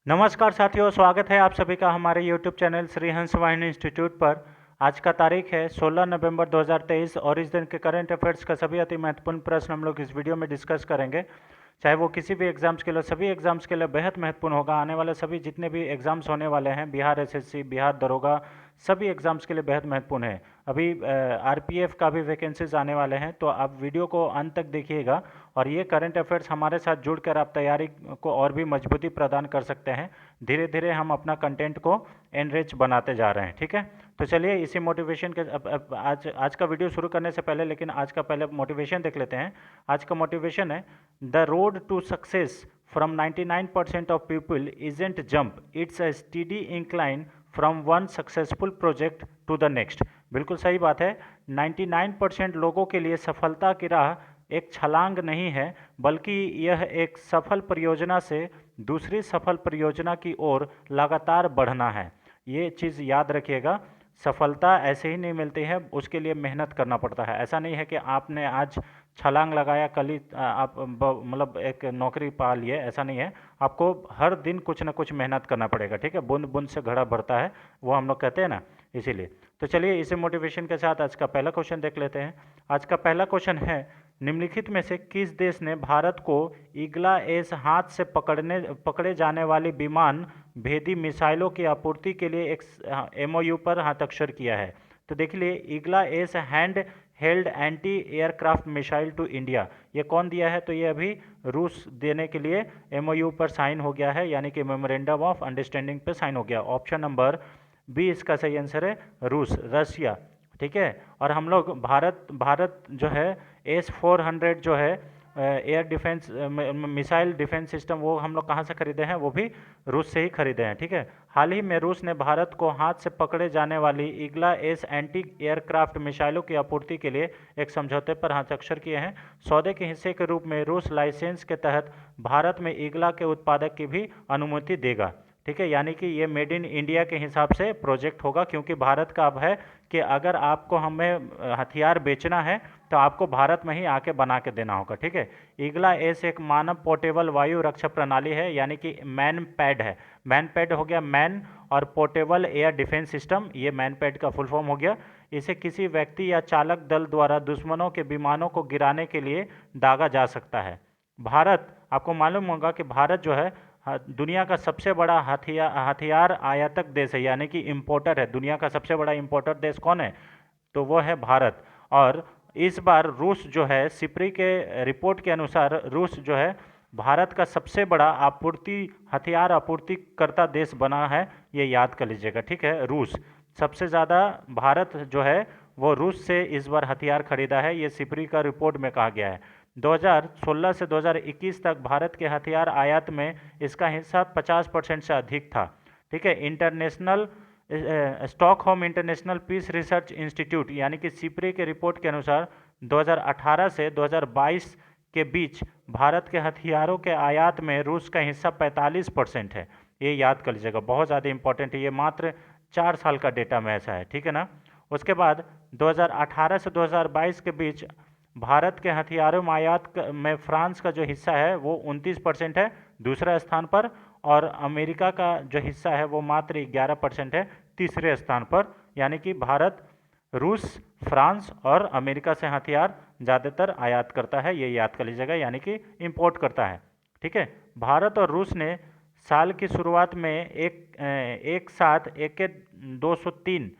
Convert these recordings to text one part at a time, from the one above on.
नमस्कार साथियों, स्वागत है आप सभी का हमारे YouTube चैनल श्री हंस वाहिनी इंस्टीट्यूट पर। आज का तारीख है 16 नवंबर 2023 और इस दिन के करंट अफेयर्स का सभी अति महत्वपूर्ण प्रश्न हम लोग इस वीडियो में डिस्कस करेंगे। चाहे वो किसी भी एग्जाम्स के लिए, सभी एग्जाम्स के लिए बेहद महत्वपूर्ण होगा। आने वाले सभी जितने भी एग्जाम्स होने वाले हैं, बिहार एसएससी, बिहार दरोगा, सभी एग्जाम्स के लिए बेहद महत्वपूर्ण है। अभी आरपीएफ का भी वैकेंसीज आने वाले हैं, तो आप वीडियो को अंत तक देखिएगा और ये करंट अफेयर्स हमारे साथ जुड़कर आप तैयारी को और भी मजबूती प्रदान कर सकते हैं। धीरे धीरे हम अपना कंटेंट को एनरिच बनाते जा रहे हैं, ठीक है। तो चलिए इसी मोटिवेशन के अब आज का वीडियो शुरू करने से पहले, लेकिन आज का पहले मोटिवेशन देख लेते हैं। आज का मोटिवेशन है, the road to success from 99% of people isn't jump, it's a steady incline from one successful project to the next। बिल्कुल सही बात है। 99% लोगों के लिए सफलता की राह एक छलांग नहीं है, बल्कि यह एक सफल परियोजना से दूसरी सफल परियोजना की ओर लगातार बढ़ना है। ये चीज़ याद रखिएगा। सफलता ऐसे ही नहीं मिलती है, उसके लिए मेहनत करना पड़ता है। ऐसा नहीं है कि आपने आज छलांग लगाया कल ही आप मतलब एक नौकरी पा लिए, ऐसा नहीं है। आपको हर दिन कुछ ना कुछ मेहनत करना पड़ेगा, ठीक है। बूंद बूंद से घड़ा भरता है, वो हम लोग कहते हैं ना, इसीलिए। तो चलिए इसी मोटिवेशन के साथ आज का पहला क्वेश्चन देख लेते हैं। आज का पहला क्वेश्चन है, निम्नलिखित में से किस देश ने भारत को ईगला एस हाथ से पकड़े जाने वाली विमान भेदी मिसाइलों की आपूर्ति के लिए एक एमओयू पर हस्ताक्षर किया है? तो देख लिए, Igla S hand held anti aircraft missile to India, ये कौन दिया है? तो ये अभी रूस देने के लिए एमओयू पर साइन हो गया है, यानी कि मेमोरेंडम ऑफ अंडरस्टैंडिंग पे साइन हो गया। ऑप्शन नंबर बी इसका सही आंसर है, रूस, रशिया, ठीक है। और हम लोग भारत जो है S-400 जो है air defence missile defence system, वो हम लोग कहाँ से खरीदे हैं? वो भी रूस से ही खरीदे हैं, ठीक है। हाल ही में रूस ने भारत को हाथ से पकड़े जाने वाली ईगला एस एंटी एयरक्राफ्ट मिसाइलों की आपूर्ति के लिए एक समझौते पर हस्ताक्षर किए हैं। सौदे के हिस्से के रूप में रूस लाइसेंस के तहत भारत में ईगला के उत्पादक की भी अनुमति देगा, ठीक है। यानी कि ये मेड इन इंडिया के हिसाब से प्रोजेक्ट होगा, क्योंकि भारत का अब है कि अगर आपको हमें हथियार बेचना है तो आपको भारत में ही आके बना के देना होगा, ठीक है। ईगला एस एक मानव पोर्टेबल वायु रक्षा प्रणाली है, यानी कि मैन पैड है। मैन पैड हो गया मैन, और पोर्टेबल एयर डिफेंस सिस्टम, ये मैन पैड का फुल फॉर्म हो गया। इसे किसी व्यक्ति या चालक दल द्वारा दुश्मनों के विमानों को गिराने के लिए दागा जा सकता है। भारत, आपको मालूम होगा कि भारत जो है दुनिया का सबसे बड़ा हथियार आयातक देश है, यानी कि इंपोर्टर है। दुनिया का सबसे बड़ा इंपोर्टर देश कौन है? तो वो है भारत। और इस बार रूस जो है, सिप्री के रिपोर्ट के अनुसार रूस जो है भारत का सबसे बड़ा हथियार आपूर्तिकर्ता देश बना है, ये याद कर लीजिएगा, ठीक है। रूस सबसे ज़्यादा, भारत जो है वो रूस से इस बार हथियार खरीदा है, ये सिप्री का रिपोर्ट में कहा गया है। 2016 से 2021 तक भारत के हथियार आयात में इसका हिस्सा 50% से अधिक था, ठीक है। Stockholm International Peace Research Institute यानी कि सिप्री के रिपोर्ट के अनुसार 2018 से 2022 के बीच भारत के हथियारों के आयात में रूस का हिस्सा 45% है। ये याद कर लीजिएगा, बहुत ज़्यादा इंपॉर्टेंट है, ये मात्र 4 साल का डेटा में ऐसा है, ठीक है ना। उसके बाद 2018 से 2022 के बीच भारत के हथियारों में आयात में फ्रांस का जो हिस्सा है वो 29% है, दूसरे स्थान पर। और अमेरिका का जो हिस्सा है वो मात्र 11% है, तीसरे स्थान पर। यानी कि भारत रूस, फ्रांस और अमेरिका से हथियार ज़्यादातर आयात करता है, ये याद कर लीजिएगा, यानी कि इंपोर्ट करता है, ठीक है। भारत और रूस ने साल की शुरुआत में एक साथ AK-203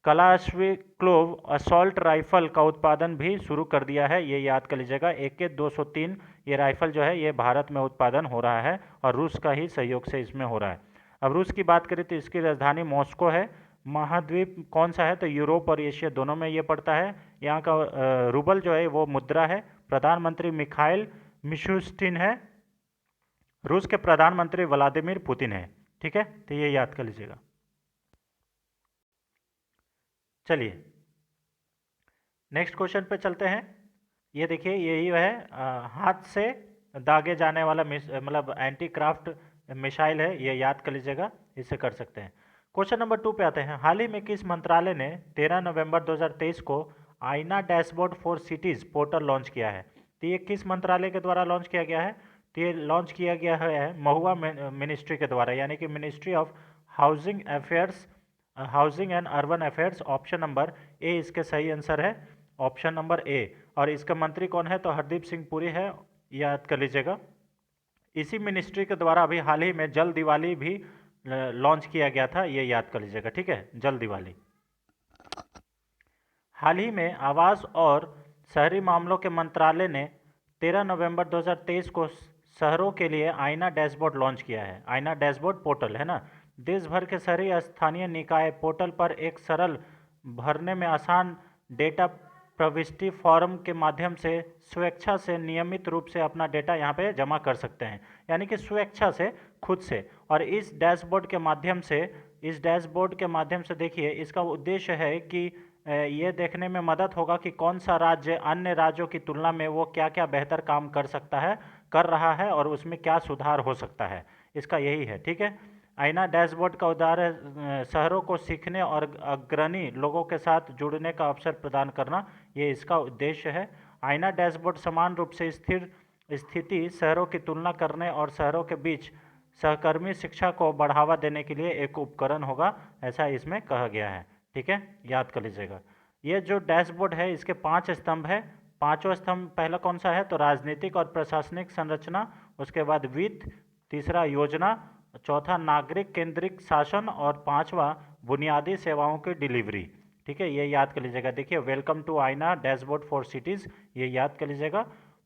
कलाश्विक्लोव असॉल्ट राइफल का उत्पादन भी शुरू कर दिया है, ये याद कर लीजिएगा। AK-203 ये राइफल जो है ये भारत में उत्पादन हो रहा है और रूस का ही सहयोग से इसमें हो रहा है। अब रूस की बात करें तो इसकी राजधानी मॉस्को है। महाद्वीप कौन सा है? तो यूरोप और एशिया दोनों में ये पड़ता है। यहाँ का रूबल जो है वो मुद्रा है। प्रधानमंत्री मिखाइल मिशुस्टिन है। रूस के प्रधानमंत्री व्लादिमीर पुतिन है, ठीक है। तो ये याद कर लीजिएगा। चलिए नेक्स्ट क्वेश्चन पे चलते हैं। ये देखिए, यही है हाथ से दागे जाने वाला मतलब एंटी क्राफ्ट मिसाइल है, ये याद कर लीजिएगा, इसे कर सकते हैं। क्वेश्चन नंबर 2 पे आते हैं। हाल ही में किस मंत्रालय ने 13 नवंबर 2023 को आईना dashboard for cities portal launch किया है? तो ये किस मंत्रालय के द्वारा लॉन्च किया गया है? तो ये लॉन्च किया गया है महुआ मिनिस्ट्री के द्वारा, यानी कि ministry of housing affairs, housing and urban affairs. Option number A इसके सही आंसर है, ऑप्शन नंबर ए। और इसका मंत्री कौन है? तो हरदीप सिंह पुरी है, याद कर लीजिएगा। इसी मिनिस्ट्री के द्वारा अभी हाल ही में जल दिवाली भी लॉन्च किया गया था, ये याद कर लीजिएगा, ठीक है, जल दिवाली। हाल ही में आवास और शहरी मामलों के मंत्रालय ने 13 नवंबर 2023 को शहरों के लिए आईना डैशबोर्ड लॉन्च किया है। आईना डैशबोर्ड पोर्टल है ना, देश भर के शहरी स्थानीय निकाय पोर्टल पर एक सरल, भरने में आसान डेटा प्रविष्टि फॉर्म के माध्यम से स्वेच्छा से नियमित रूप से अपना डेटा यहाँ पे जमा कर सकते हैं, यानी कि स्वेच्छा से, खुद से। और इस डैशबोर्ड के माध्यम से देखिए, इसका उद्देश्य है कि ये देखने में मदद होगा कि कौन सा राज्य अन्य राज्यों की तुलना में वो क्या क्या बेहतर काम कर रहा है और उसमें क्या सुधार हो सकता है, इसका यही है, ठीक है। आईना डैशबोर्ड का उद्देश्य शहरों को सीखने और अग्रणी लोगों के साथ जुड़ने का अवसर प्रदान करना, ये इसका उद्देश्य है। आईना डैशबोर्ड समान रूप से स्थिति शहरों की तुलना करने और शहरों के बीच सहकर्मी शिक्षा को बढ़ावा देने के लिए एक उपकरण होगा, ऐसा इसमें कहा गया है, ठीक है, याद कर लीजिएगा। ये जो डैशबोर्ड है इसके 5 स्तंभ है। पांचवा स्तंभ पहला कौन सा है? तो राजनीतिक और प्रशासनिक संरचना, उसके बाद वित्त, तीसरा योजना, चौथा नागरिक केंद्रित शासन और पांचवा बुनियादी सेवाओं की डिलीवरी, ठीक है, ये याद कर लीजिएगा। देखिए, वेलकम टू आईना डैशबोर्ड फॉर सिटीज़, ये याद कर लीजिएगा।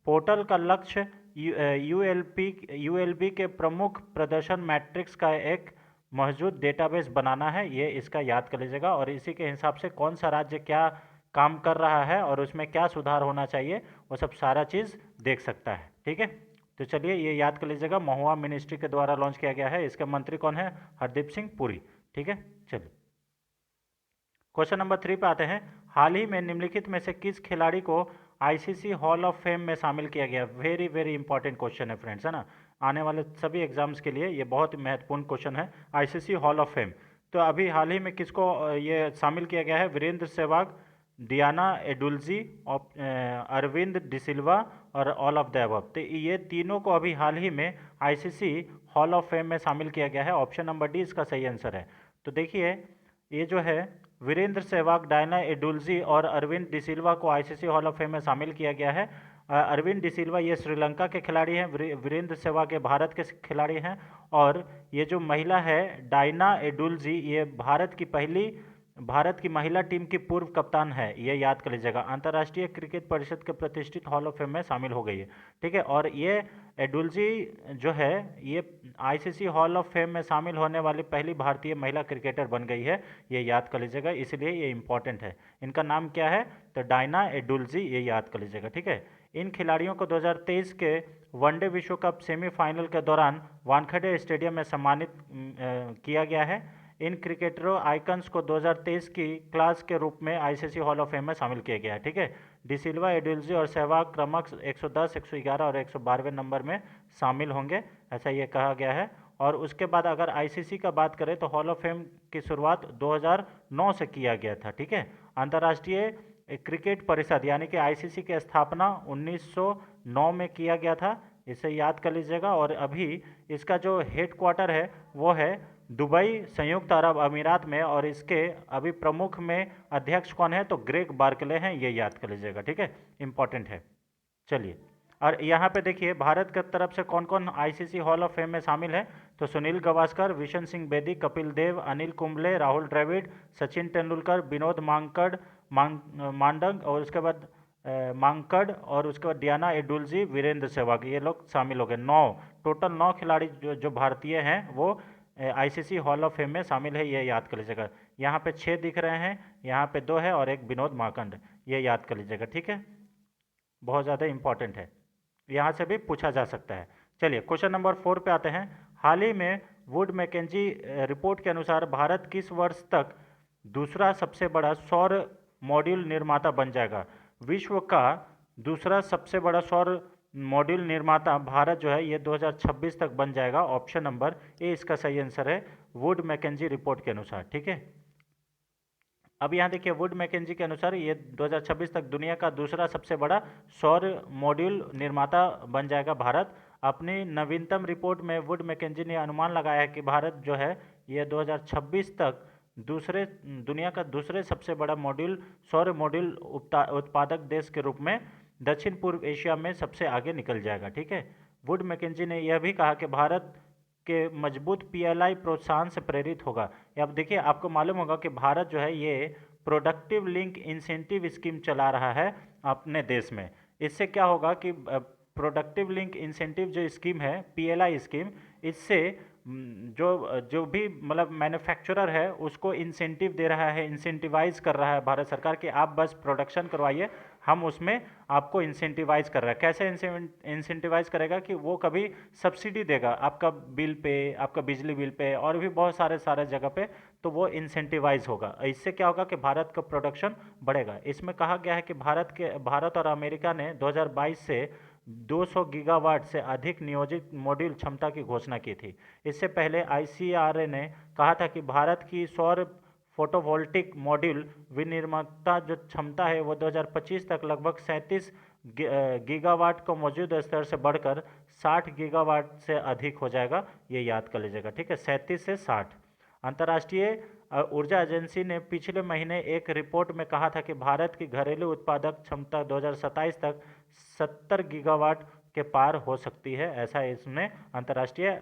पोर्टल का लक्ष्य यूएलबी के प्रमुख प्रदर्शन मैट्रिक्स का एक मौजूद डेटाबेस बनाना है, ये इसका याद कर लीजिएगा। और इसी के हिसाब से कौन सा राज्य क्या काम कर रहा है और उसमें क्या सुधार होना चाहिए, वो सब सारा चीज़ देख सकता है, ठीक है। तो चलिए, ये याद कर लीजिएगा, महुआ मिनिस्ट्री के द्वारा लॉन्च किया गया है। इसके मंत्री कौन है? हरदीप सिंह पुरी, ठीक है। चलिए, क्वेश्चन नंबर 3 पे आते हैं। हाल ही में निम्नलिखित में से किस खिलाड़ी को आईसीसी हॉल ऑफ फेम में शामिल किया गया? वेरी वेरी इंपॉर्टेंट क्वेश्चन है फ्रेंड्स, है ना, आने वाले सभी एग्जाम्स के लिए ये बहुत महत्वपूर्ण क्वेश्चन है। आईसीसी हॉल ऑफ फेम, तो अभी हाल ही में किसको ये शामिल किया गया है? वीरेंद्र सहवाग, डियाना एडुल्जी, अरविंद डिसिल्वा और ऑल ऑफ द अबव। तो ये तीनों को अभी हाल ही में आईसीसी हॉल ऑफ फेम में शामिल किया गया है। ऑप्शन नंबर डी इसका सही आंसर है। तो देखिए, ये जो है वीरेंद्र सहवाग, डायना एडुल्जी और अरविंद डिसिल्वा को आईसीसी हॉल ऑफ फेम में शामिल किया गया है। अरविंद डिसिल्वा ये श्रीलंका के खिलाड़ी हैं, वीरेंद्र सहवाग ये भारत के खिलाड़ी हैं, और ये जो महिला है डायना एडुल्जी, ये भारत की महिला टीम की पूर्व कप्तान है, ये याद कर लीजिएगा। अंतर्राष्ट्रीय क्रिकेट परिषद के प्रतिष्ठित हॉल ऑफ फेम में शामिल हो गई है, ठीक है। और ये एडुल्जी जो है, ये आईसीसी हॉल ऑफ फेम में शामिल होने वाली पहली भारतीय महिला क्रिकेटर बन गई है, ये याद कर लीजिएगा, इसलिए ये इंपॉर्टेंट है। इनका नाम क्या है? तो डायना एडुल्जी, ये याद कर लीजिएगा, ठीक है। इन खिलाड़ियों को 2023 के वनडे विश्व कप सेमीफाइनल के दौरान वानखेड़े स्टेडियम में सम्मानित किया गया है। इन क्रिकेटरों आइकन्स को 2023 की क्लास के रूप में आईसीसी हॉल ऑफ फेम में शामिल किया गया है, ठीक है। डिसिल्वा, एडुल्जी और सहवाग क्रमश 110, 111 और 112वें नंबर में शामिल होंगे, ऐसा ये कहा गया है। और उसके बाद अगर आईसीसी का बात करें तो हॉल ऑफ फेम की शुरुआत 2009 से किया गया था, ठीक है। अंतर्राष्ट्रीय क्रिकेट परिषद यानी कि आईसीसी की स्थापना 1909 में किया गया था, इसे याद कर लीजिएगा। और अभी इसका जो हेड क्वार्टर है वो है दुबई, संयुक्त अरब अमीरात में, और इसके अभी प्रमुख में अध्यक्ष कौन है? तो ग्रेग बार्कले हैं, ये याद कर लीजिएगा, ठीक है, इंपॉर्टेंट है। चलिए, और यहाँ पे देखिए भारत की तरफ से कौन कौन आईसीसी हॉल ऑफ फेम में शामिल है? तो सुनील गावस्कर, विशन सिंह बेदी, कपिल देव, अनिल कुंबले, राहुल द्रविड़, सचिन तेंदुलकर, विनोद मांडंग, और उसके बाद मांकड़, और उसके बाद डियाना एडुल्जी, वीरेंद्र सहवाग, ये लोग शामिल हो गए। 9 खिलाड़ी जो भारतीय हैं वो आईसीसी हॉल ऑफ फेम में शामिल है, ये याद कर लीजिएगा। यहाँ पे 6 दिख रहे हैं, यहाँ पे 2 है और एक विनोद मांकड़, ये याद कर लीजिएगा, ठीक है, बहुत ज़्यादा इंपॉर्टेंट है, यहाँ से भी पूछा जा सकता है। चलिए, क्वेश्चन नंबर 4 पे आते हैं। हाल ही में वुड मैकेंजी रिपोर्ट के अनुसार भारत किस वर्ष तक दूसरा सबसे बड़ा सौर मॉड्यूल निर्माता बन जाएगा? विश्व का दूसरा सबसे बड़ा सौर मॉड्यूल निर्माता भारत जो है ये 2026 तक बन जाएगा। ऑप्शन नंबर ए इसका सही आंसर है, वुड मैकेंजी रिपोर्ट के अनुसार, ठीक है। अब यहाँ देखिए, वुड मैकेंजी के अनुसार ये 2026 तक दुनिया का दूसरा सबसे बड़ा सौर मॉड्यूल निर्माता बन जाएगा भारत। अपनी नवीनतम रिपोर्ट में वुड मैकेंजी ने अनुमान लगाया है कि भारत जो है ये 2026 तक दुनिया का दूसरे सबसे बड़ा सौर मॉड्यूल उत्पादक देश के रूप में दक्षिण पूर्व एशिया में सबसे आगे निकल जाएगा। ठीक है। वुड मैकेंजी ने यह भी कहा कि भारत के मजबूत पीएलआई प्रोत्साहन से प्रेरित होगा। अब देखिए, आपको मालूम होगा कि भारत जो है ये प्रोडक्टिव लिंक इंसेंटिव स्कीम चला रहा है अपने देश में। इससे क्या होगा कि प्रोडक्टिव लिंक इंसेंटिव जो स्कीम है, पीएलआई स्कीम, इससे जो भी मतलब मैन्युफैक्चरर है उसको इंसेंटिव दे रहा है, इंसेंटिवाइज कर रहा है भारत सरकार कि आप बस प्रोडक्शन करवाइए, हम उसमें आपको इंसेंटिवाइज कर रहा है। कैसे इंसेंटिवाइज करेगा कि वो कभी सब्सिडी देगा आपका बिल पे, आपका बिजली बिल पे और भी बहुत सारे जगह पे, तो वो इंसेंटिवाइज होगा। इससे क्या होगा कि भारत का प्रोडक्शन बढ़ेगा। इसमें कहा गया है कि भारत और अमेरिका ने 2022 से 200 गीगावाट से अधिक नियोजित मॉड्यूल क्षमता की घोषणा की थी। इससे पहले आईसीआरए ने कहा था कि भारत की सौर फोटोवोल्टिक मॉड्यूल विनिर्माता जो क्षमता है वो 2025 तक लगभग 37 गीगावाट को मौजूदा स्तर से बढ़कर 60 गीगावाट से अधिक हो जाएगा। ये याद कर लीजिएगा। ठीक है, 37 से 60। अंतर्राष्ट्रीय ऊर्जा एजेंसी ने पिछले महीने एक रिपोर्ट में कहा था कि भारत की घरेलू उत्पादक क्षमता 2027 तक 70 गीगावाट के पार हो सकती है। ऐसा इसमें अंतर्राष्ट्रीय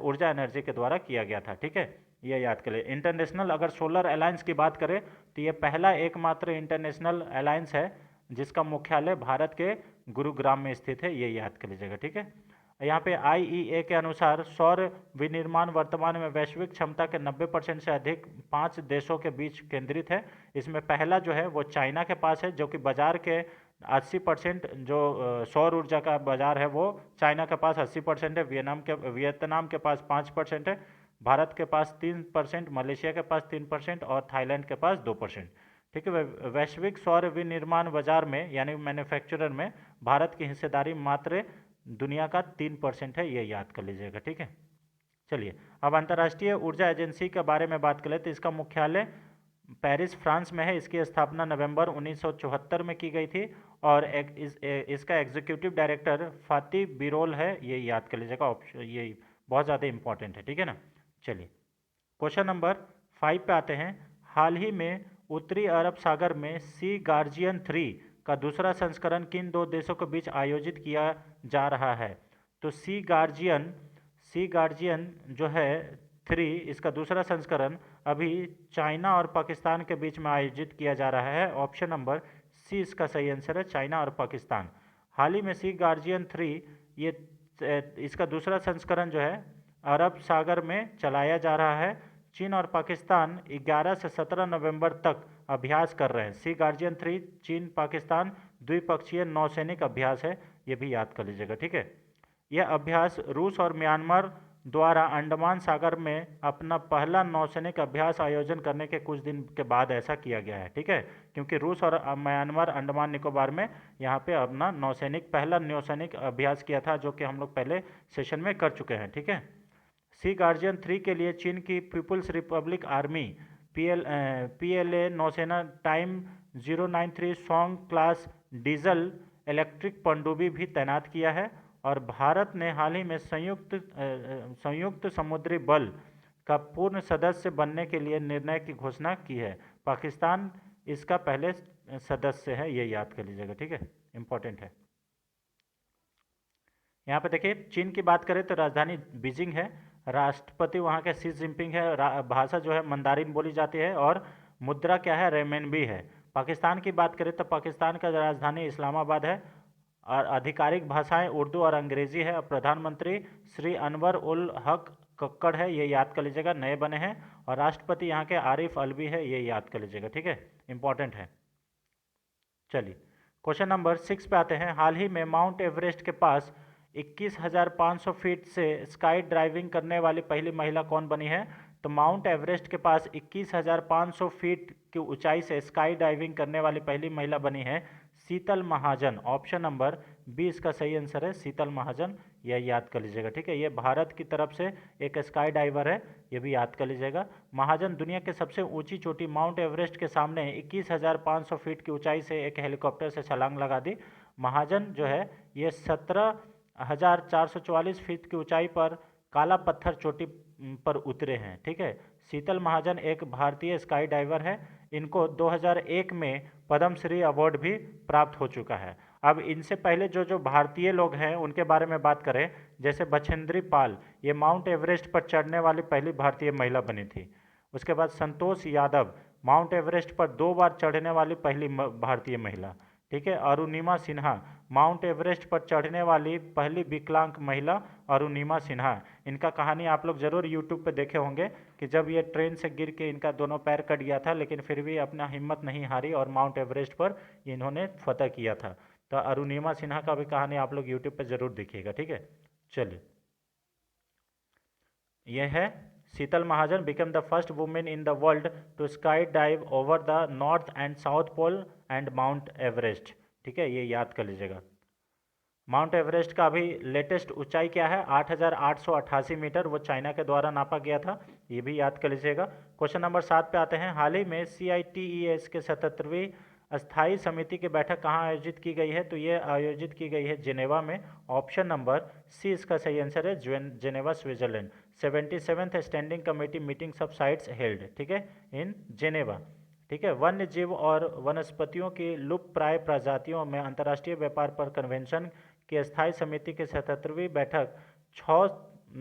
ऊर्जा एनर्जी के द्वारा किया गया था। ठीक है, ये याद करें। इंटरनेशनल अगर सोलर अलायंस की बात करें तो ये पहला एकमात्र इंटरनेशनल अलायंस है जिसका मुख्यालय भारत के गुरुग्राम में स्थित है। ये याद कर लीजिएगा। ठीक है, यहाँ पे आईईए के अनुसार सौर विनिर्माण वर्तमान में वैश्विक क्षमता के 90% से अधिक 5 देशों के बीच केंद्रित है। इसमें पहला जो है वो चाइना के पास है, जो कि बाजार के 80% जो सौर ऊर्जा का बाजार है वो चाइना के पास 80% है, वियतनाम के पास 5% है, भारत के पास 3%, मलेशिया के पास 3% और थाईलैंड के पास 2%। ठीक है, वैश्विक सौर विनिर्माण बाजार में यानी मैन्युफैक्चरर में भारत की हिस्सेदारी मात्र दुनिया का 3% है। ये याद कर लीजिएगा। ठीक है, चलिए अब अंतर्राष्ट्रीय ऊर्जा एजेंसी के बारे में बात करें तो इसका मुख्यालय पेरिस फ्रांस में है। इसकी स्थापना नवंबर 1974 में की गई थी और इसका एग्जीक्यूटिव डायरेक्टर फाती बिरोल है। ये याद कर लीजिएगा, ऑप्शन ये बहुत ज़्यादा इंपॉर्टेंट है। ठीक है ना। चलिए क्वेश्चन नंबर 5 पे आते हैं। हाल ही में उत्तरी अरब सागर में सी गार्जियन 3 का दूसरा संस्करण किन दो देशों के बीच आयोजित किया जा रहा है? तो सी गार्जियन जो है 3, इसका दूसरा संस्करण अभी चाइना और पाकिस्तान के बीच में आयोजित किया जा रहा है। ऑप्शन नंबर सी इसका सही आंसर है, चाइना और पाकिस्तान। हाल ही में सी गार्जियन 3 ये इसका दूसरा संस्करण जो है अरब सागर में चलाया जा रहा है। चीन और पाकिस्तान 11 से 17 नवंबर तक अभ्यास कर रहे हैं। सी गार्जियन 3 चीन पाकिस्तान द्विपक्षीय नौसैनिक अभ्यास है, ये भी याद कर लीजिएगा। ठीक है, यह अभ्यास रूस और म्यांमार द्वारा अंडमान सागर में अपना पहला नौसैनिक अभ्यास आयोजन करने के कुछ दिन के बाद ऐसा किया गया है। ठीक है, क्योंकि रूस और म्यांमार अंडमान निकोबार में यहाँ पे अपना पहला नौसैनिक अभ्यास किया था, जो कि हम लोग पहले सेशन में कर चुके हैं। ठीक है, सी गार्जियन 3 के लिए चीन की पीपुल्स रिपब्लिक आर्मी पीएलए नौसेना time 093 song class diesel electric पनडुब्बी भी तैनात किया है। और भारत ने हाल ही में संयुक्त समुद्री बल का पूर्ण सदस्य बनने के लिए निर्णय की घोषणा की है। पाकिस्तान इसका पहले सदस्य है, ये याद कर लीजिएगा। ठीक है, इंपॉर्टेंट है। यहाँ पे देखिए, चीन की बात करें तो राजधानी बीजिंग है, राष्ट्रपति वहाँ के शी जिनपिंग है, भाषा जो है मंदारिन बोली जाती है और मुद्रा क्या है, रेमेनबी है। पाकिस्तान की बात करें तो पाकिस्तान का राजधानी इस्लामाबाद है और आधिकारिक भाषाएं उर्दू और अंग्रेजी है। प्रधानमंत्री श्री अनवर उल हक कक्कड़ है, ये याद कर लीजिएगा, नए बने हैं। और राष्ट्रपति यहाँ के आरिफ अलवी है, ये याद कर लीजिएगा। ठीक है, इंपॉर्टेंट है। चलिए क्वेश्चन नंबर 6 पे आते हैं। हाल ही में माउंट एवरेस्ट के पास 21,500 फीट से स्काई ड्राइविंग करने वाली पहली महिला कौन बनी है? तो माउंट एवरेस्ट के पास 21,500 फीट की ऊंचाई से स्काई डाइविंग करने वाली पहली महिला बनी है शीतल महाजन। ऑप्शन नंबर बी इसका सही आंसर है, शीतल महाजन, यह याद कर लीजिएगा। ठीक है, ये भारत की तरफ से एक स्काई डाइवर है, ये भी याद कर लीजिएगा। महाजन दुनिया के सबसे ऊंची चोटी माउंट एवरेस्ट के सामने 21,500 फीट की ऊंचाई से एक हेलीकॉप्टर से छलांग लगा दी। महाजन जो है ये 17 1444 फीट की ऊंचाई पर काला पत्थर चोटी पर उतरे हैं। ठीक है, शीतल महाजन एक भारतीय स्काई डाइवर है। इनको 2001 में पद्मश्री अवार्ड भी प्राप्त हो चुका है। अब इनसे पहले जो जो भारतीय लोग हैं उनके बारे में बात करें, जैसे बछेंद्री पाल, ये माउंट एवरेस्ट पर चढ़ने वाली पहली भारतीय महिला बनी थी। उसके बाद संतोष यादव, माउंट एवरेस्ट पर 2 बार चढ़ने वाली पहली भारतीय महिला। ठीक है, अरुणिमा सिन्हा, माउंट एवरेस्ट पर चढ़ने वाली पहली विकलांग महिला अरुणिमा सिन्हा। इनका कहानी आप लोग जरूर यूट्यूब पे देखे होंगे कि जब ये ट्रेन से गिर के इनका दोनों पैर कट गया था, लेकिन फिर भी अपना हिम्मत नहीं हारी और माउंट एवरेस्ट पर इन्होंने फतह किया था। तो अरुणिमा सिन्हा का भी कहानी आप लोग यूट्यूब पर जरूर देखिएगा। ठीक है, चलिए, यह है Sheetal Mahajan become the first women in the world to skydive over the north and south pole and Mount Everest. ठीक है, ये याद कर लीजिएगा। माउंट एवरेस्ट का अभी लेटेस्ट ऊंचाई क्या है? 8,888 मीटर, वो चाइना के द्वारा नापा गया था, ये भी याद कर लीजिएगा। क्वेश्चन नंबर 7 पे आते हैं। हाल ही में CITES के 77वीं अस्थायी समिति की बैठक कहाँ आयोजित की गई है? तो ये आयोजित की गई है जिनेवा में। ऑप्शन नंबर सी इसका सही आंसर है, Geneva Switzerland. 77th standing committee meetings of sites held, ठीक है, इन जिनेवा। ठीक है, वन्य जीव और वनस्पतियों की लुप्त प्राय प्रजातियों में अंतर्राष्ट्रीय व्यापार पर कन्वेंशन की स्थायी समिति की 77वीं बैठक 6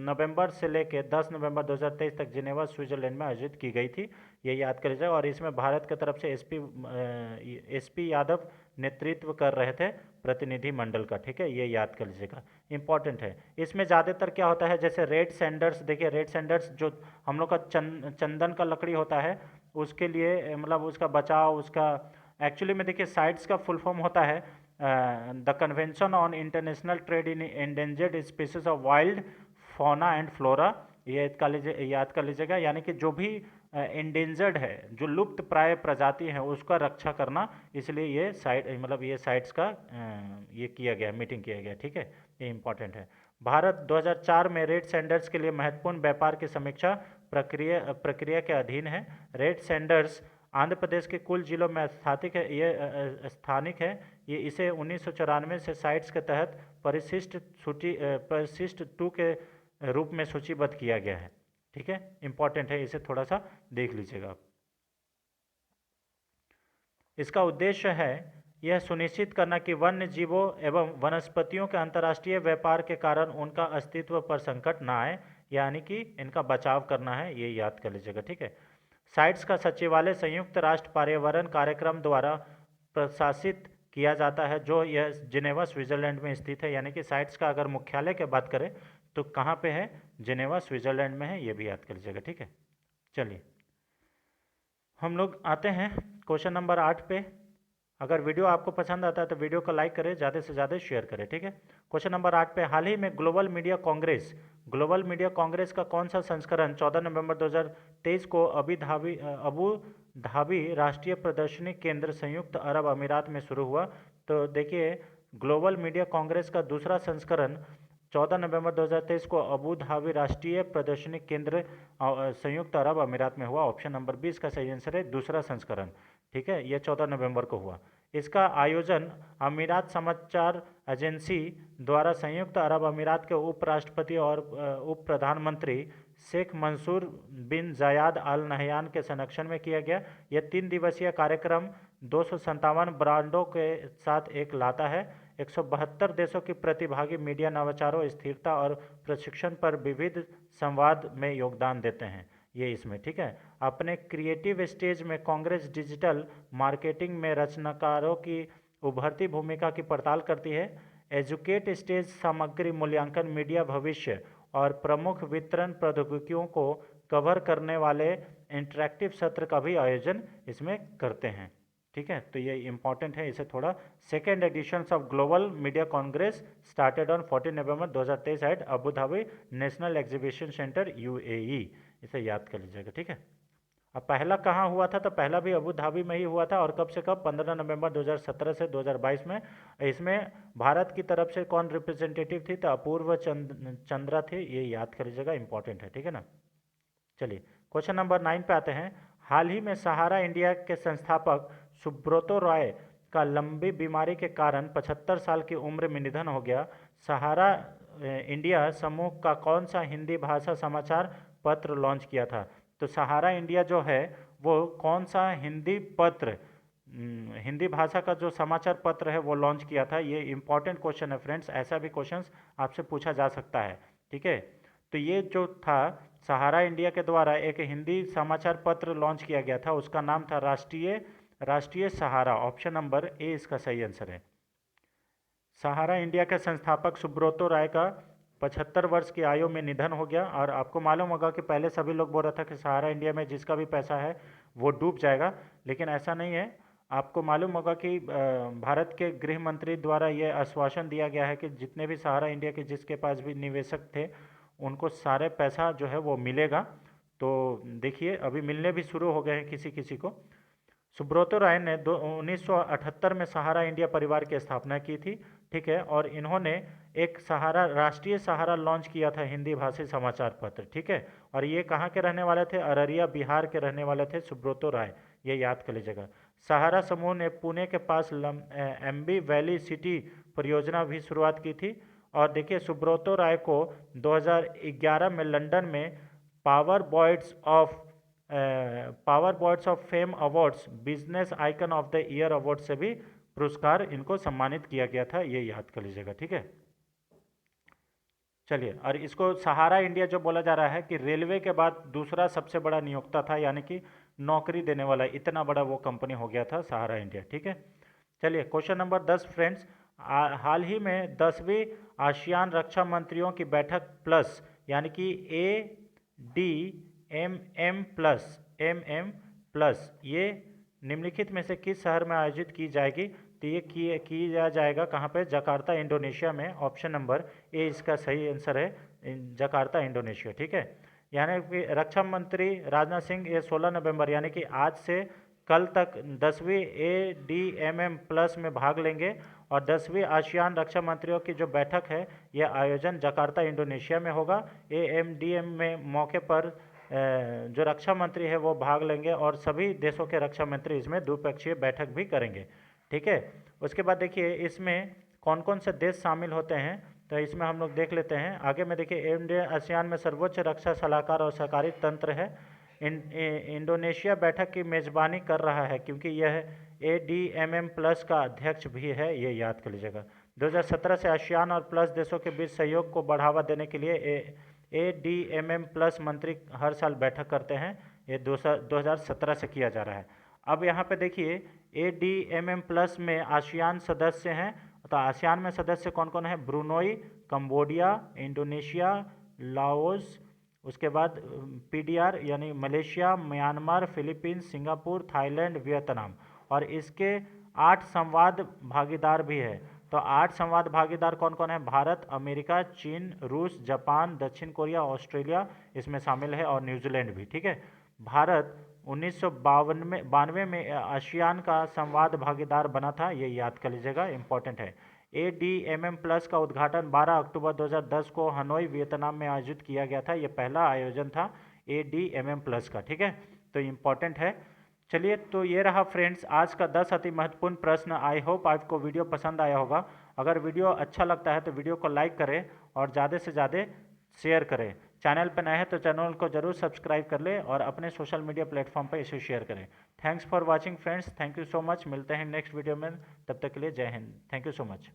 नवंबर से लेकर 10 नवंबर 2023 तक जिनेवा स्विट्जरलैंड में आयोजित की गई थी, ये याद कर लीजिए। और इसमें भारत की तरफ से एसपी यादव नेतृत्व कर रहे थे प्रतिनिधि मंडल का। ठीक है, ये याद कर लीजिएगा, इंपॉर्टेंट है। इसमें ज़्यादातर क्या होता है, जैसे रेड सैंडर्स, देखिए रेड सैंडर्स जो हम लोग का चंदन का लकड़ी होता है, उसके लिए मतलब उसका बचाव, उसका एक्चुअली में देखिए साइट्स का फुल फॉर्म होता है the convention on international trade in endangered species of wild fauna and flora, ये याद कर लीजिएगा। यानी कि जो भी एंडेंजर्ड है, जो लुप्त प्राय प्रजाति है, उसका रक्षा करना, इसलिए ये साइट्स का ये किया गया, मीटिंग किया गया। ठीक है, ये इंपॉर्टेंट है। भारत 2004 में रेड सैंडर्स के लिए महत्वपूर्ण व्यापार की समीक्षा प्रक्रिया के अधीन है। रेड सैंडर्स आंध्र प्रदेश के कुल जिलों में स्थानिक है। ये इसे 1994 से साइट्स के तहत परिशिष्ट 2 के रूप में सूचीबद्ध किया गया है। ठीक है, इंपॉर्टेंट है, इसे थोड़ा सा देख लीजिएगा आप। इसका उद्देश्य है यह सुनिश्चित करना कि वन्य जीवों एवं वनस्पतियों के अंतर्राष्ट्रीय व्यापार के कारण उनका अस्तित्व पर संकट ना आए, यानी कि इनका बचाव करना है, ये याद कर लीजिएगा। ठीक है, साइट्स का सचिवालय संयुक्त राष्ट्र पर्यावरण कार्यक्रम द्वारा प्रशासित किया जाता है, जो यह जिनेवा स्विट्जरलैंड में स्थित है। यानी कि साइट्स का अगर मुख्यालय की बात करें तो कहाँ पे है? जिनेवा स्विट्जरलैंड में है, ये भी याद कर लीजिएगा। ठीक है, चलिए हम लोग आते हैं क्वेश्चन नंबर 8 पे। अगर वीडियो आपको पसंद आता है तो वीडियो को लाइक करें, ज़्यादा से ज़्यादा शेयर करें। ठीक है, क्वेश्चन नंबर 8 पे, हाल ही में ग्लोबल मीडिया कांग्रेस का कौन सा संस्करण 14 नवंबर 2023 को अबू धाबी राष्ट्रीय प्रदर्शनी केंद्र संयुक्त अरब अमीरात में शुरू हुआ? तो देखिए, ग्लोबल मीडिया कांग्रेस का दूसरा संस्करण 14 नवंबर 2023 को अबू धाबी राष्ट्रीय प्रदर्शनी केंद्र संयुक्त अरब अमीरात में हुआ। ऑप्शन नंबर 20 का सही आंसर है, दूसरा संस्करण। ठीक है, यह 14 नवंबर को हुआ। इसका आयोजन अमीरात समाचार एजेंसी द्वारा संयुक्त अरब अमीरात के उपराष्ट्रपति और उप प्रधानमंत्री शेख मंसूर बिन जायद अल नहयान के संरक्षण में किया गया। यह 3 दिवसीय कार्यक्रम 257 ब्रांडों के साथ एक लाता है। 172 देशों की प्रतिभागी मीडिया नवाचारों, स्थिरता और प्रशिक्षण पर विविध संवाद में योगदान देते हैं, ये इसमें। ठीक है, अपने क्रिएटिव स्टेज में कांग्रेस डिजिटल मार्केटिंग में रचनाकारों की उभरती भूमिका की पड़ताल करती है। एजुकेट स्टेज सामग्री मूल्यांकन, मीडिया भविष्य और प्रमुख वितरण प्रौद्योगिकियों को कवर करने वाले इंटरेक्टिव सत्र का भी आयोजन इसमें करते हैं। ठीक है, तो ये इंपॉर्टेंट है, इसे थोड़ा। Second edition of global media congress started on 14 November 2023 at Abu Dhabi national exhibition centre UAE, इसे याद कर लीजिएगा। ठीक है, अब पहला कहाँ हुआ था? तो पहला भी अबू धाबी में ही हुआ था, और कब से कब? 15 नवंबर 2017 से 2022 में। इसमें भारत की तरफ से कौन रिप्रेजेंटेटिव थी? तो अपूर्व चंद्रा थे, ये याद कर लीजिएगा, इंपॉर्टेंट है। ठीक है ना, चलिए क्वेश्चन नंबर 9 पे आते हैं। हाल ही में सहारा इंडिया के संस्थापक सुब्रतो रॉय का लंबी बीमारी के कारण 75 साल की उम्र में निधन हो गया। सहारा इंडिया समूह का कौन सा हिंदी भाषा समाचार पत्र लॉन्च किया था? तो सहारा इंडिया जो है वो कौन सा हिंदी पत्र, हिंदी भाषा का जो समाचार पत्र है वो लॉन्च किया था? ये इंपॉर्टेंट क्वेश्चन है फ्रेंड्स, ऐसा भी क्वेश्चंस आपसे पूछा जा सकता है। ठीक है, तो ये जो था सहारा इंडिया के द्वारा एक हिंदी समाचार पत्र लॉन्च किया गया था, उसका नाम था राष्ट्रीय सहारा। ऑप्शन नंबर ए इसका सही आंसर है। सहारा इंडिया के संस्थापक सुब्रतो राय का 75 वर्ष की आयु में निधन हो गया। और आपको मालूम होगा कि पहले सभी लोग बोल रहा था कि सहारा इंडिया में जिसका भी पैसा है वो डूब जाएगा, लेकिन ऐसा नहीं है। आपको मालूम होगा कि भारत के गृह मंत्री द्वारा ये आश्वासन दिया गया है कि जितने भी सहारा इंडिया के जिसके पास भी निवेशक थे उनको सारे पैसा जो है वो मिलेगा। तो देखिए अभी मिलने भी शुरू हो गए हैं किसी किसी को। सुब्रतो राय ने 1978 में सहारा इंडिया परिवार की स्थापना की थी। ठीक है, और इन्होंने एक राष्ट्रीय सहारा लॉन्च किया था हिंदी भाषी समाचार पत्र। ठीक है, और ये कहाँ के रहने वाले थे? अररिया बिहार के रहने वाले थे सुब्रतो राय, ये याद कर लीजिएगा। सहारा समूह ने पुणे के पास एम्बी वैली सिटी परियोजना भी शुरुआत की थी। और देखिए सुब्रतो राय को 2011 में लंदन में power boyds of fame awards business icon of the year award से भी पुरस्कार इनको सम्मानित किया गया था, ये याद कर लीजिएगा। ठीक है, चलिए, और इसको सहारा इंडिया जो बोला जा रहा है कि रेलवे के बाद दूसरा सबसे बड़ा नियोक्ता था, यानी कि नौकरी देने वाला, इतना बड़ा वो कंपनी हो गया था सहारा इंडिया। ठीक है, चलिए क्वेश्चन नंबर 10 फ्रेंड्स। हाल ही में 10वीं आसियान रक्षा मंत्रियों की बैठक प्लस यानी कि ADMM+ ये निम्नलिखित में से किस शहर में आयोजित की जाएगी? तो ये किया जाएगा कहाँ पे? जकार्ता इंडोनेशिया में। ऑप्शन नंबर ए इसका सही आंसर है, जकार्ता इंडोनेशिया। ठीक है, यानी कि रक्षा मंत्री राजनाथ सिंह ये 16 नवंबर यानी कि आज से कल तक 10वीं ADMM+ में भाग लेंगे। और 10वीं आसियान रक्षा मंत्रियों की जो बैठक है यह आयोजन जकार्ता इंडोनेशिया में होगा। AMDM में मौके पर जो रक्षा मंत्री है वो भाग लेंगे और सभी देशों के रक्षा मंत्री इसमें द्विपक्षीय बैठक भी करेंगे। ठीक है, उसके बाद देखिए इसमें कौन कौन से देश शामिल होते हैं, तो इसमें हम लोग देख लेते हैं। आगे में देखिए ASEAN में सर्वोच्च रक्षा सलाहकार और सहकारी तंत्र है। इंडोनेशिया बैठक की मेज़बानी कर रहा है क्योंकि यह ADMM+ का अध्यक्ष भी है, ये याद कर लीजिएगा। 2017 से आसियान और प्लस देशों के बीच सहयोग को बढ़ावा देने के लिए ADMM+ मंत्री हर साल बैठक करते हैं। ये 2017 से किया जा रहा है। अब यहाँ पे देखिए ADMM+ में आसियान सदस्य हैं, तो आसियान में सदस्य कौन कौन है? ब्रुनोई, कंबोडिया, इंडोनेशिया, लाओस, उसके बाद PDR यानी Malaysia, Myanmar, Philippines, Singapore, Thailand, Vietnam. और इसके 8 संवाद भागीदार भी है। तो 8 संवाद भागीदार कौन कौन है? भारत, अमेरिका, चीन, रूस, जापान, दक्षिण कोरिया, ऑस्ट्रेलिया इसमें शामिल है और न्यूजीलैंड भी। ठीक है, भारत 1992 में आसियान का संवाद भागीदार बना था, ये याद कर लीजिएगा, इंपॉर्टेंट है। ADMM+ का उद्घाटन 12 अक्टूबर 2010 को हनोई वियतनाम में आयोजित किया गया था। ये पहला आयोजन था ADMM+ का। ठीक है, तो इम्पॉर्टेंट है। चलिए, तो ये रहा फ्रेंड्स आज का 10 अति महत्वपूर्ण प्रश्न। आई होप आपको वीडियो पसंद आया होगा। अगर वीडियो अच्छा लगता है तो वीडियो को लाइक करें और ज़्यादा से ज़्यादा शेयर करें। चैनल पर नए हैं तो चैनल को जरूर सब्सक्राइब कर ले और अपने सोशल मीडिया प्लेटफॉर्म पर इसे शेयर करें। Thanks for watching friends, thank you so much. मिलते हैं नेक्स्ट वीडियो में, तब तक के लिए जय Hind, thank you so much.